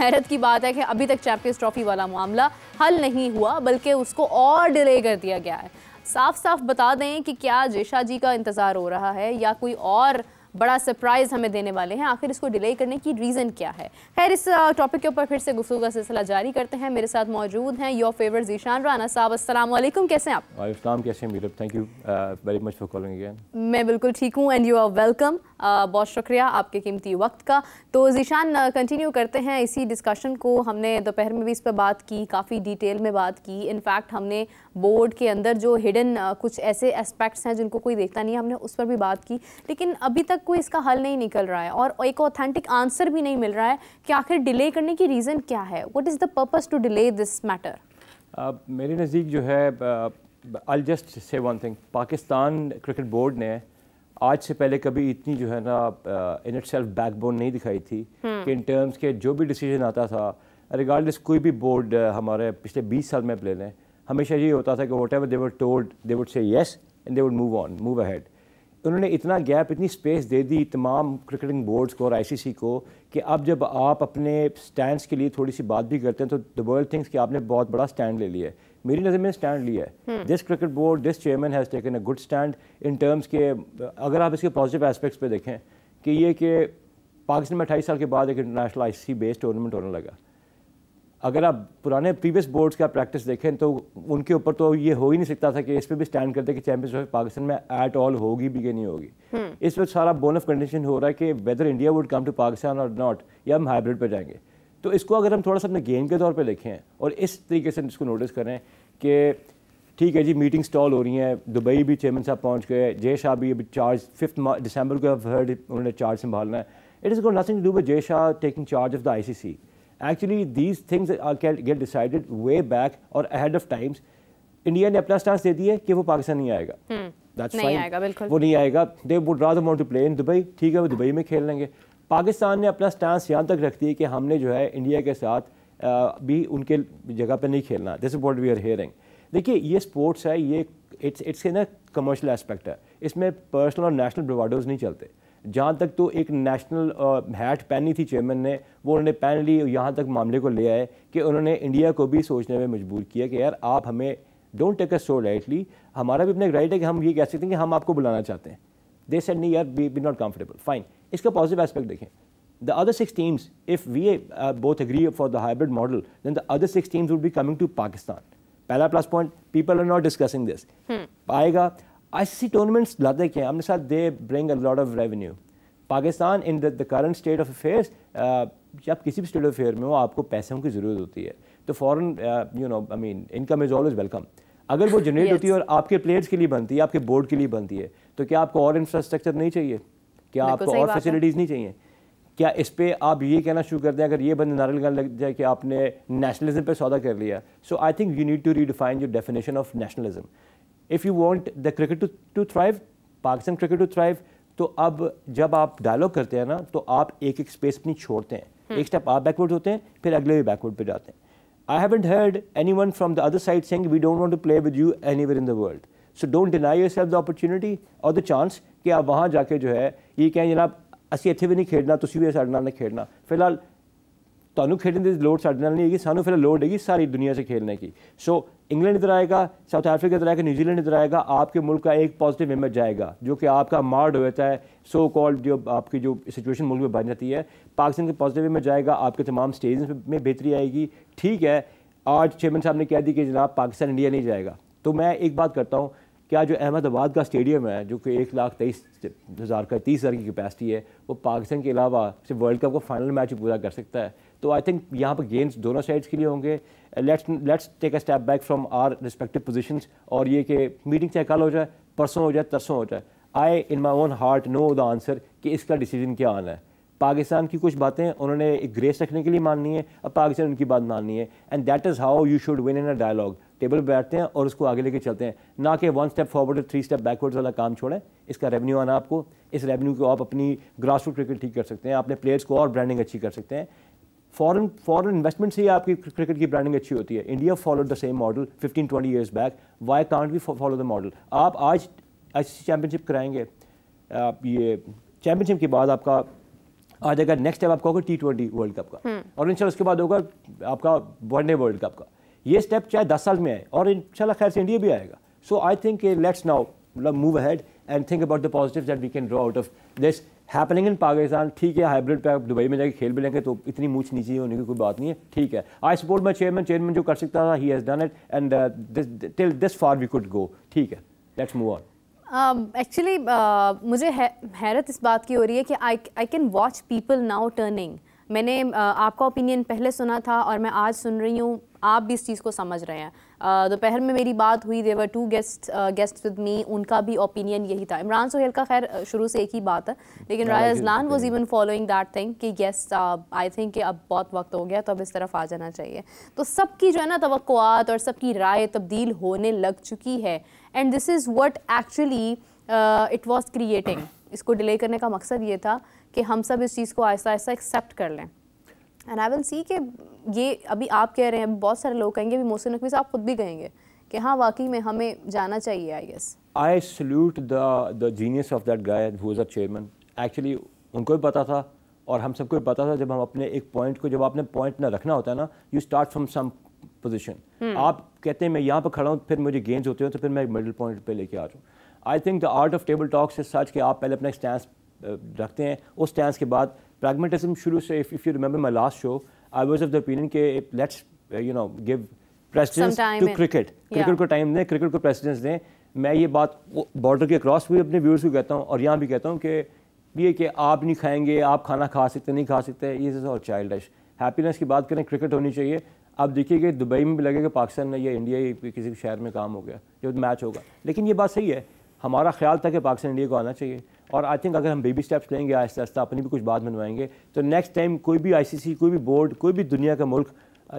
حیرت کی بات ہے کہ ابھی تک چیمپئنز ٹرافی والا معاملہ حل نہیں ہوا بلکہ اس کو اور ڈیلے کر دیا گیا ہے. صاف صاف بتا دیں کہ کیا جیشا جی کا انتظار ہو رہا ہے یا کوئی اور بڑا سرپرائز ہمیں دینے والے ہیں؟ آخر اس کو ڈیلے کرنے کی ریزن کیا ہے؟ خیر اس ٹاپک کے اوپر پھر سے گفتگو کا سلسلہ جاری کرتے ہیں. میرے ساتھ موجود ہیں یور فیورٹ ذیشان رانا صاحب. السلام علیکم، کیسے ہیں آپ؟ وعلیکم السلام، کیسے ہیں Meerab? Thank you very much for calling again. میں بالکل ٹھیک ہوں اینڈ یو آر ویلکم. بہت شکریہ آپ کے قیمتی وقت کا. تو ذیشان کنٹینیو کرتے ہیں اسی ڈسکشن کو. ہم نے دوپہر میں بھی اس پہ بات کی، کافی ڈیٹیل میں بات کی. انفیکٹ ہم نے بورڈ کے اندر جو ہڈن کچھ ایسے اسپیکٹس ہیں جن کو کوئی دیکھتا نہیں ہے، ہم نے اس پر بھی بات کی. لیکن ابھی تک کوئی اس کا حل نہیں نکل رہا ہے اور ایک اوتھینٹک آنسر بھی نہیں مل رہا ہے کہ آخر ڈیلے کرنے کی ریزن کیا ہے. What is the purpose to delay this matter? میرے نزدیک جو ہے I'll just say one thing. Pakistan cricket board نے آج سے پہلے کبھی اتنی جو ہے نا in itself backbone نہیں دکھائی تھی کہ ان ٹرمز کے جو بھی ڈیسیجن آتا تھا ریگارڈلیس کوئی بھی بورڈ ہمارے پچھلے 20 سال میں لے لیں، ہمیشہ یہ ہوتا تھا کہ what ever they were told they would say yes and they would move ahead. انہوں نے اتنا گیپ، اتنی اسپیس دے دی تمام کرکٹنگ بورڈز کو اور آئی سی سی کو کہ اب جب آپ اپنے سٹینڈس کے لیے تھوڑی سی بات بھی کرتے ہیں تو دی ورلڈ تھنکس کہ آپ نے بہت بڑا سٹینڈ لے لیا ہے. میری نظر میں سٹینڈ لیا ہے. This cricket board, this chairman has taken a good stand in terms کے اگر آپ اس کے پازیٹیو اسپیکٹس پہ دیکھیں کہ یہ کہ پاکستان میں 28 سال کے بعد ایک انٹرنیشنل آئی سی سی بیس ٹورنامنٹ ہونے لگا. اگر آپ پرانے پریویس بورڈز کا پریکٹس دیکھیں تو ان کے اوپر تو یہ ہو ہی نہیں سکتا تھا کہ اس پہ بھی سٹینڈ کرتے کہ چیمپئنز ٹرافی پاکستان میں ایٹ آل ہوگی بھی کہ نہیں ہوگی. اس وقت سارا بون آف کنڈیشن ہو رہا ہے کہ whether India would come to Pakistan اور ناٹ، یا ہم ہائیبرڈ پہ جائیں گے. تو اس کو اگر ہم تھوڑا سا اپنے گیم کے طور پہ دیکھیں اور اس طریقے سے اس کو نوٹس کریں کہ ٹھیک ہے جی میٹنگ سٹال ہو رہی ہیں، دبئی بھی چیئرمین صاحب پہنچ گئے، جے شاہ بھی ابھی چارج 5 دسمبر کو انہوں نے چارج سنبھالنا ہے. It is got nothing to do with Jay Shah taking charge of the I C C. Actually, these things get decided way back or ahead of times. India نے اپنا سٹانس دے دیا کہ وہ پاکستان نہیں آئے گا. نہیں آئے گا، بالکل وہ نہیں آئے گا. They would rather want to play in Dubai. ٹھیک ہے وہ دبئی میں کھیل لیں گے. پاکستان نے اپنا سٹانس یہاں تک رکھ دی کہ ہم نے جو ہے انڈیا کے ساتھ بھی ان کے جگہ پہ نہیں کھیلنا. This is what we are hearing. دیکھیے یہ اسپورٹس ہے، یہ اٹس نا کمرشل اسپیکٹ ہے. اس میں پرسنل اور نیشنل بروواڈوز نہیں چلتے. جہاں تک تو ایک نیشنل ہیٹ پہنی تھی چیئرمین نے، وہ انہوں نے پہن لی. یہاں تک معاملے کو لے آئے کہ انہوں نے انڈیا کو بھی سوچنے میں مجبور کیا کہ یار آپ ہمیں don't take us so lightly. ہمارا بھی اپنا ایک رائٹ ہے کہ ہم یہ کہہ سکتے ہیں کہ ہم آپ کو بلانا چاہتے ہیں. دے سیڈ نہیں یار بی ناٹ کمفرٹیبل. فائن. اس کا پازیٹیو اسپیکٹ دیکھیں. The other 6 teams, if we both agree for the hybrid model, then the other 6 teams would be coming to Pakistan. پہلا plus point, people are not discussing this. آئے گا آئی C سی tournaments لاتے کیا ہم نے ساتھ، they bring a lot of revenue. Pakistan in the current state of affairs, جب کسی بھی اسٹیٹ آف افیئر میں ہو آپ کو پیسوں کی ضرورت ہوتی ہے تو فوراً انکم از آلویز ویلکم. اگر وہ جنریٹ ہوتی ہے اور آپ کے پلیئرس کے لیے بنتی ہے، آپ کے بورڈ کے لیے بنتی ہے، تو کیا آپ کو اور انفراسٹرکچر نہیں چاہیے؟ کیا آپ کو اور فیسلٹیز نہیں چاہیے؟ کیا اس پہ آپ یہ کہنا شروع کر دیں اگر یہ بند نعرے لگانے لگ جائے کہ آپ نے نیشنلزم پہ سودا کر لیا؟ So I think you need to redefine your definition of nationalism. If you want the cricket to thrive, Pakistan cricket to thrive, تو اب جب آپ ڈائلاگ کرتے ہیں نا تو آپ ایک ایک اسپیس اپنی چھوڑتے ہیں. ایک اسٹیپ آپ بیکورڈ ہوتے ہیں، پھر اگلے بھی بیکورڈ پہ جاتے ہیں. I haven't heard anyone from the other side saying we don't want to play with you anywhere in the world. So don't deny yourself the opportunity or the chance کہ آپ وہاں جا کے جو ہے یہ کہیں جناب اسی اتنے بھی نہیں کھیلنا، تسی بھی ساڈے نال نہیں کھیلنا. فی الحال تانوں کھیلنے کی لوڑ ساڈے نال نہیں ہے گی، سانوں فی الحال لوڑ ہے گی ساری دنیا سے کھیلنے کی. سو انگلینڈ ادھر آئے گا، ساؤتھ افریقہ ادھر آئے گا، نیوزی لینڈ ادھر آئے گا، آپ کے ملک کا ایک پازیٹیو امیج جائے گا جو کہ آپ کا مارڈ ہو جاتا ہے سو کالڈ جو آپ کی جو سچویشن ملک میں بن جاتی ہے. پاکستان کے پازیٹیو امیج جائے گا، آپ کے تمام اسٹیجز میں بہتری آئے گی. ٹھیک ہے آج چیئرمین صاحب نے کہہ دی کہ جناب پاکستان انڈیا نہیں جائے گا، تو میں ایک بات کرتا ہوں، کیا جو احمد آباد کا اسٹیڈیم ہے جو کہ 1,23,000 کا 30,000 کی کیپیسٹی ہے، وہ پاکستان کے علاوہ صرف ورلڈ کپ کا فائنل میچ پورا کر سکتا ہے؟ تو آئی تھنک یہاں پر گیمز دونوں سائڈس کے لیے ہوں گے. Let's take a step back from our respective positions, اور یہ کہ میٹنگ چاہے کل ہو جائے، پرسوں ہو جائے، ترسوں ہو جائے، آئی ان مائی اون ہارٹ نو دا آنسر کہ اس کا ڈیسیجن کیا آنا ہے. پاکستان کی کچھ باتیں انہوں نے ایک گریس رکھنے کے لیے ماننی ہے، اور پاکستان ان کی بات ماننی ہے. And that is how you should one in a dialogue. Table پہ بیٹھتے ہیں اور اس کو آگے لے کے چلتے ہیں، نہ کہ 1 اسٹیپ فارورڈ اور 3 اسٹیپ بیکورڈ والا کام چھوڑیں. اس کا ریونیو آنا آپ کو، اس ریونیو کو آپ اپنی گراس روٹ کرکٹ ٹھیک کر سکتے ہیں، اپنے پلیئرس کو اور برانڈنگ اچھی کر سکتے ہیں. فورن انویسٹمنٹ سے ہی آپ کی کرکٹ کی برانڈنگ اچھی ہوتی ہے. India followed the same model 15-20 years back. Why can't we follow the model? آپ آج آئی سی سی چیمپئن شپ کرائیں گے، یہ چیمپئن شپ کے بعد آپ کا آ جائے گا نیکسٹ اسٹیپ آپ کا ہوگا T20 ورلڈ کپ کا, اور انشاءاللہ اس کے بعد ہوگا آپ کا ون ڈے ورلڈ کپ کا. یہ اسٹیپ چاہے 10 سال میں آئے, اور انشاءاللہ خیر سے انڈیا بھی آئے گا. So I think let's now move ahead and think about the positives that we can draw out of this happening in Pakistan. ٹھیک ہے, ہائبرڈ پہ آپ دبئی میں جا کے کھیل بھی لیں گے تو اتنی مونچھ نیچی ہونے کی کوئی بات نہیں ہے, ٹھیک ہے. آئی سپورٹ مائی چیئرمین جو کر سکتا تھا, he has done it and till this for we could go, ٹھیک ہے, لیٹس موو آن. ایکچولی مجھے حیرت اس بات کی ہو رہی ہے کہ I can watch people now turning. میں نے آپ کا اوپینین پہلے سنا تھا اور میں آج سن رہی ہوں, آپ بھی اس چیز کو سمجھ رہے ہیں. دوپہر میں میری بات ہوئی, دے ور 2 گیسٹ ود می, ان کا بھی اوپینین یہی تھا. عمران سہیل کا خیر شروع سے ایک ہی بات ہے, لیکن رایا ازلان was even following that thing کہ یس آئی تھنک کہ اب بہت وقت ہو گیا تو اب اس طرف آ جانا چاہیے. تو سب کی جو ہے نا توقعات اور سب کی رائے تبدیل ہونے لگ چکی ہے, and this is what actually it was creating. اس کو ڈیلے کرنے کا مقصد یہ تھا کہ ہم سب اس چیز کو آہستہ آہستہ ایکسیپٹ کر لیں. اینڈ آئی ول سی کہ یہ ابھی آپ کہہ رہے ہیں, بہت سارے لوگ کہیں گے, بھی محسن نقوی صاحب خود بھی کہیں گے کہ ہاں واقعی میں ہمیں جانا چاہیے. I guess I salute the genius of that guy who is a chairman. Actually ان کو بھی پتا تھا اور ہم سب کو بھی پتا تھا, جب ہم اپنے ایک پوائنٹ کو, جب آپ نے پوائنٹ نہ رکھنا ہوتا ہے نا, you start from some position. آپ کہتے ہیں میں یہاں پہ کھڑا ہوں, پھر مجھے گینز ہوتے ہیں تو پھر میں مڈل پوائنٹ پہ لے کے آ رہا ہوں. I think the art of table talks is such کہ آپ پہلے اپنا ایک اسٹینس رکھتے ہیں, اس اسٹینس کے بعد پریگمیٹزم شروع سے. If you remember my last show, I was of the opinion کہ let's you know give precedence to cricket. Cricket کو ٹائم دیں, کرکٹ کو پریسیڈنس دیں. میں یہ بات بارڈر کے اکراس بھی اپنے ویورز کو کہتا ہوں, اور یہاں بھی کہتا ہوں کہ یہ کہ آپ نہیں کھائیں گے, آپ کھانا کھا سکتے نہیں کھا سکتے, یہ از اور چائلڈش. ہیپینس کی بات کریں, کرکٹ ہونی چاہیے. آپ دیکھیے کہ دبئی میں بھی لگے کہ پاکستان میں یا انڈیا کسی شہر میں کام ہو گیا جو میچ ہوگا. لیکن یہ بات صحیح ہے, ہمارا خیال تھا کہ پاکستان انڈیا کو آنا چاہیے, اور آئی تھنک اگر ہم بیبی اسٹیپس لیں گے, آہستہ آہستہ اپنی بھی کچھ بات بنوائیں گے, تو نیکسٹ ٹائم کوئی بھی ICC, کوئی بھی بورڈ, کوئی بھی دنیا کا ملک,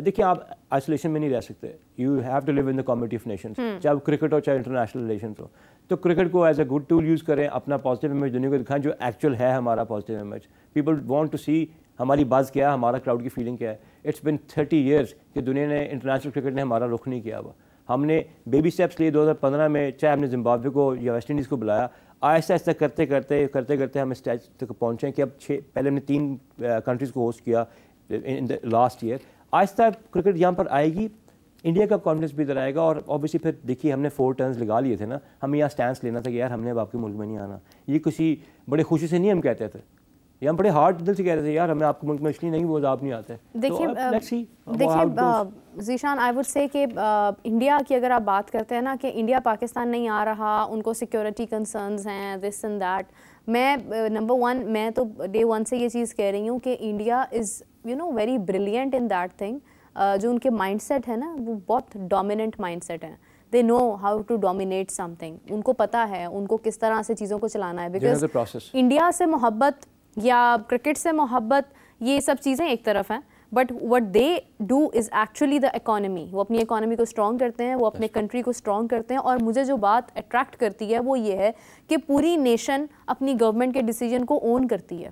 دیکھیں آپ آئسولیشن میں نہیں رہ سکتے. You have to live in the community of nations, چاہے وہ کرکٹ ہو چاہے انٹرنیشنل ریلیشنز ہو. تو کرکٹ کو as a good tool use کریں, اپنا پازیٹیو امیج دنیا کو دکھائیں, جو ایکچوئل ہے ہمارا positive image. People want to see ہماری بازز کیا ہے, ہمارا کراؤڈ کی فیلنگ کیا ہے. اٹس بن 30 ایئرس کہ دنیا نے, انٹرنیشنل کرکٹ نے ہمارا رخ نہیں کیا ہوا. ہم نے بیبی اسٹیپس لیے 2015 میں, چاہے ہم نے زمبابوے کو یا ویسٹ انڈیز کو بلایا, آہستہ آہستہ کرتے ہم اسٹیج تک پہنچے کہ اب پہلے ہم نے 3 کنٹریز کو ہوسٹ کیا ان دا لاسٹ ایئر. آہستہ کرکٹ یہاں پر آئے گی, انڈیا کا کانفیڈنس بھی ادھر آئے گا. اور اوبیسلی پھر دیکھیے ہم نے 4 ٹرنز لگا لیے تھے نا, ہمیں یہاں اسٹینس لینا تھا کہ یار ہم نے اب آپ کے ملک میں نہیں آنا. یہ کسی بڑے خوشی سے نہیں ہم کہتے تھے, یہ ہم بڑے ہارڈ دل سے کہہ رہے تھے یار ہمیں آپ کے ملک میں اس لیے نہیں, وہ آپ نہیں آتے. دیکھیے ذیشان, آئی وڈ سے کہ انڈیا کی اگر آپ بات کرتے ہیں نا کہ انڈیا پاکستان نہیں آ رہا, ان کو سیکورٹی کنسرنز ہیں, دس اینڈ دیٹ. میں نمبر 1 میں تو ڈے 1 سے یہ چیز کہہ رہی ہوں کہ India is you know very brilliant in that thing. جو ان کے مائنڈ سیٹ ہے نا, وہ بہت ڈومیننٹ مائنڈ سیٹ ہے. They know how to dominate something. ان کو پتہ ہے ان کو کس طرح سے چیزوں کو چلانا ہے. بیکاز انڈیا سے محبت یا کرکٹ سے محبت, یہ سب چیزیں ایک طرف ہیں, but what they do is actually the economy. وہ اپنی اکانومی کو اسٹرانگ کرتے ہیں, وہ اپنے کنٹری کو اسٹرانگ کرتے ہیں. اور مجھے جو بات اٹریکٹ کرتی ہے وہ یہ ہے کہ پوری نیشن اپنی گورنمنٹ کے ڈیسیجن کو اون کرتی ہے.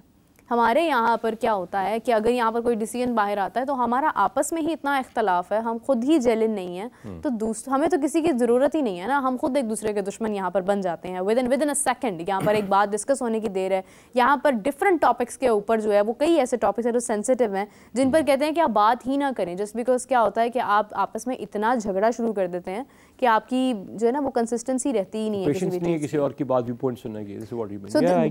ہمارے یہاں پر کیا ہوتا ہے کہ اگر یہاں پر کوئی ڈیسیجن باہر آتا ہے تو ہمارا آپس میں ہی اتنا اختلاف ہے, ہم خود ہی جیلن نہیں ہیں, تو ہمیں تو کسی کی ضرورت ہی نہیں ہے نا, ہم خود ایک دوسرے کے دشمن یہاں پر بن جاتے ہیں ود ان اے سیکنڈ. یہاں پر ایک بات ڈسکس ہونے کی دیر ہے, یہاں پر ڈفرنٹ ٹاپکس کے اوپر جو ہے وہ کئی ایسے ٹاپکس ہیں جو سینسٹیو ہیں, جن پر کہتے ہیں کہ آپ بات ہی نہ کریں, جسٹ بیکاز کیا ہوتا ہے کہ آپ آپس میں اتنا جھگڑا شروع کر دیتے ہیں کہ آپ کی جو ہے نا وہ کنسسٹنسی رہتی ہی نہیں ہے کسی اور کی بات, ویو پوائنٹ سننے کی. So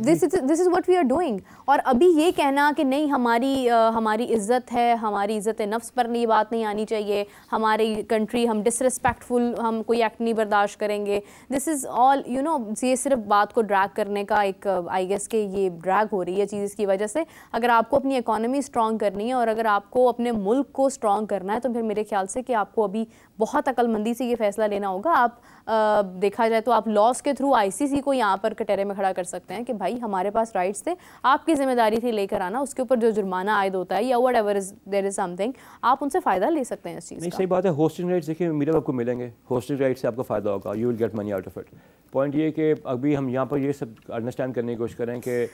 this is what we are doing. اور ابھی یہ کہنا کہ نہیں ہماری عزت ہے, ہماری عزت نفس پر یہ بات نہیں آنی چاہیے, ہماری کنٹری, ہم ڈسرسپیکٹفل, ہم کوئی ایکٹ نہیں برداشت کریں گے, دس از آل یو نو, یہ صرف بات کو ڈریگ کرنے کا ایک آئی گیس کہ یہ ڈریگ ہو رہی ہے چیز اس کی وجہ سے. اگر آپ کو اپنی اکانومی اسٹرانگ کرنی ہے اور اگر آپ کو اپنے ملک کو اسٹرانگ کرنا ہے تو پھر میرے خیال سے کہ آپ کو ابھی بہت عقل مندی سے یہ فیصلہ لینا ہوگا. آپ دیکھا جائے تو آپ لاس کے تھرو ICC کو یہاں پر کٹہرے میں کھڑا کر سکتے ہیں کہ بھائی ہمارے پاس رائٹس تھے, آپ کی ذمہ داری تھی لے کر آنا, اس کے اوپر جو جرمانہ عائد ہوتا ہے یا what ever there is some thing, آپ ان سے فائدہ لے سکتے ہیں اس چیز کا. نہیں صحیح بات ہے. ہوسٹنگ رائٹس دیکھیں میرا آپ کو ملیں گے, ہوسٹنگ رائٹ سے آپ کو فائدہ ہوگا, you will get money out of it. Point یہ کہ ابھی ہم یہاں پر یہ سب انڈرسٹینڈ کرنے کی کوشش کریں کہ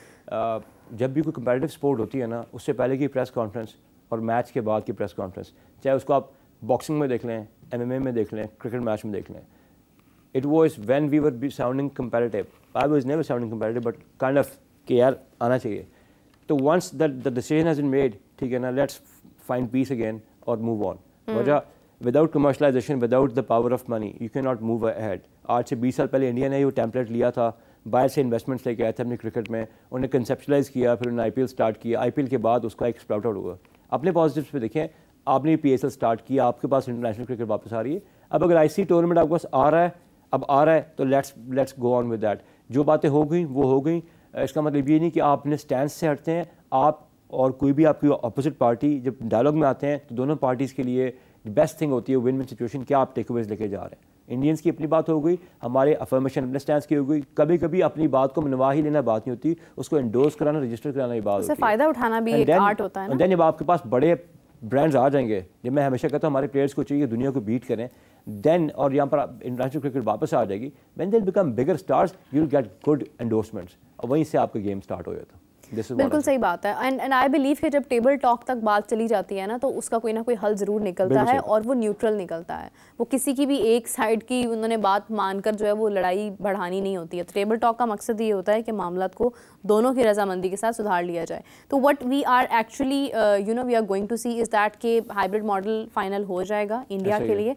جب بھی کوئی کمپیٹیو اسپورٹ ہوتی ہے نا, اس سے پہلے کی پریس کانفرنس اور میچ کے بعد کی پریس کانفرنس, چاہے اس کو آپ باکسنگ میں دیکھ لیں, MMA میں دیکھ لیں, کرکٹ میچ میں دیکھ لیں, it was when we were sounding competitive. I was never sounding competitive, but kind of کہ یار آنا چاہیے. تو once the decision has been made, ٹھیک ہے نا, لیٹس find peace again اور move on. وجہ without commercialization, without the power of money you can not move ahead. آج سے 20 سال پہلے انڈیا نے وہ ٹیمپلیٹ لیا تھا, باہر سے انویسٹمنٹس لے کے آئے تھے اپنے کرکٹ میں, انہوں نے کنسیپچلائز کیا, پھر انہوں نے IPL اسٹارٹ کیا, IPL کے بعد اس کا ایک اسپراؤٹ آؤٹ ہوا. اپنے پازیٹیوس پہ دیکھیں, آپ نے PSL اسٹارٹ کیا, آپ کے پاس انٹرنیشنل کرکٹ واپس آ رہی ہے. اب اگر IC ٹورنامنٹ آپ کے پاس آ رہا ہے تو let's go on with that. جو باتیں ہو گئیں وہ ہو گئیں. اس کا مطلب یہ نہیں کہ آپ اپنے اسٹینڈ سے ہٹتے ہیں. آپ اور کوئی بھی آپ کی اپوزٹ پارٹی جب ڈائلاگ میں آتے ہیں تو دونوں پارٹیز کے لیے بیسٹ تھنگ ہوتی ہے ون ون سچویشن, کیا آپ ٹیک اویز لے کے جا رہے ہیں. انڈینس کی اپنی بات ہو گئی, ہمارے افرمیشن اپنے اسٹینڈس کی ہو گئی. کبھی کبھی اپنی بات کو منوا ہی لینا بات نہیں ہوتی, اس کو انڈورس کرانا, رجسٹر کرانا ہی بات ہوتی ہے. اس سے فائدہ اٹھانا بھی ایک آرٹ ہوتا ہے نا. دین جب آپ کے پاس بڑے برانڈز آ جائیں گے, جب میں ہمیشہ کہتا ہوں ہمارے پلیئرس کو چاہیے دنیا کو بیٹ کریں, دین اور یہاں پر انٹرنیشنل کرکٹ واپس آ جائے گی. When they become bigger stars you will get good endorsements, اور وہیں سے آپ کا گیم اسٹارٹ ہو جاتا. بالکل صحیح بات ہے. اینڈ آئی بلیو کہ جب ٹیبل ٹاک تک بات چلی جاتی ہے نا تو اس کا کوئی نہ کوئی حل ضرور نکلتا ہے, اور وہ نیوٹرل نکلتا ہے. وہ کسی کی بھی ایک سائڈ کی انہوں نے بات مان کر جو ہے وہ لڑائی بڑھانی نہیں ہوتی ہے. ٹیبل ٹاک کا مقصد یہ ہوتا ہے کہ معاملات کو دونوں کی رضامندی کے ساتھ سدھار لیا جائے. تو what we are actually we are going to see is that کہ ہائبرڈ ماڈل فائنل ہو جائے گا انڈیا کے لیے.